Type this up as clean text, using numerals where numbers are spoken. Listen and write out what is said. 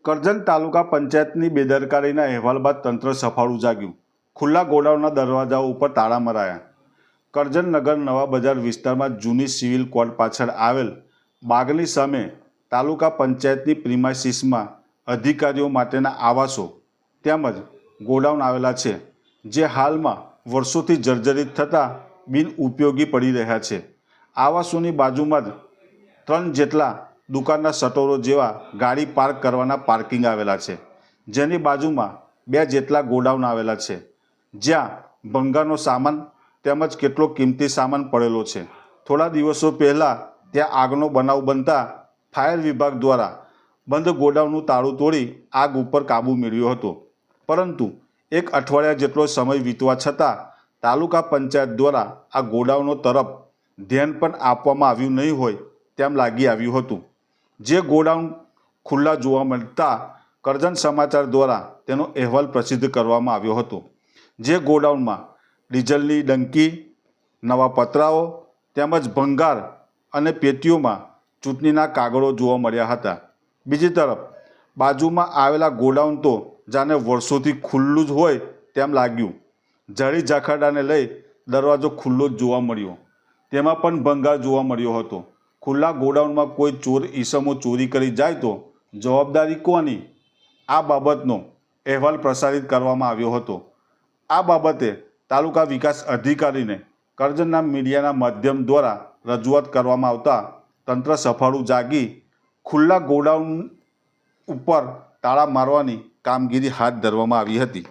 કરજણ તાલુકા પંચાયતની બેદરકારીના અહેવાલ બાદ તંત્ર સફાળું જાગ્યું। ખુલ્લા ગોડાઉનના દરવાજાઓ ઉપર તાળા મરાયા। કરજણ નગર નવા બજાર વિસ્તારમાં જૂની સિવિલ કોર્ટ પાછળ આવેલ બાગની સામે તાલુકા પંચાયતની પ્રિમાઇસીસમાં અધિકારીઓ માટેના આવાસો તેમજ ગોડાઉન આવેલા છે, જે હાલમાં વર્ષોથી જર્જરિત થતાં બિનઉપયોગી પડી રહ્યા છે। આવાસોની બાજુમાં જ 3 જેટલા દુકાનના શટરો જેવા ગાડી પાર્ક કરવાના પાર્કિંગ આવેલા છે, જેની બાજુમાં 2 જેટલા ગોડાઉન આવેલા છે, જ્યાં ભંગારનો સામાન તેમજ કેટલો કિંમતી સામાન પડેલો છે। થોડા દિવસો પહેલાં ત્યાં આગનો બનાવ બનતા ફાયર વિભાગ દ્વારા બંધ ગોડાઉનનું તાળું તોડી આગ ઉપર કાબૂ મેળવ્યો હતો, પરંતુ 1 અઠવાડિયા જેટલો સમય વીતવા છતાં તાલુકા પંચાયત દ્વારા આ ગોડાઉનો તરફ ધ્યાન પણ આપવામાં આવ્યું નહીં હોય તેમ લાગી આવ્યું હતું। જે ગોડાઉન ખુલ્લા જોવા મળતા કરજણ સમાચાર દ્વારા તેનો અહેવાલ પ્રસિદ્ધ કરવામાં આવ્યો હતો। જે ગોડાઉનમાં ડીઝલની ડંકી, નવા પતરાઓ તેમજ ભંગાર અને પેટીઓમાં ચૂંટણીના કાગળો જોવા મળ્યા હતા। બીજી તરફ બાજુમાં આવેલા ગોડાઉન તો જાણે વર્ષોથી ખુલ્લું જ હોય તેમ લાગ્યું। જાળી ઝાખરડાને લઈ દરવાજો ખુલ્લો જ જોવા મળ્યો, તેમાં પણ ભંગાર જોવા મળ્યો હતો। ખુલ્લા ગોડાઉનમાં કોઈ ચોર ઈસમો ચોરી કરી જાય તો જવાબદારી કોની? આ બાબતનો અહેવાલ પ્રસારિત કરવામાં આવ્યો હતો। આ બાબતે તાલુકા વિકાસ અધિકારીને કરજણના મીડિયાના માધ્યમ દ્વારા રજૂઆત કરવામાં આવતા તંત્ર સફાળું જાગી ખુલ્લા ગોડાઉન ઉપર તાળા મારવાની કામગીરી હાથ ધરવામાં આવી હતી।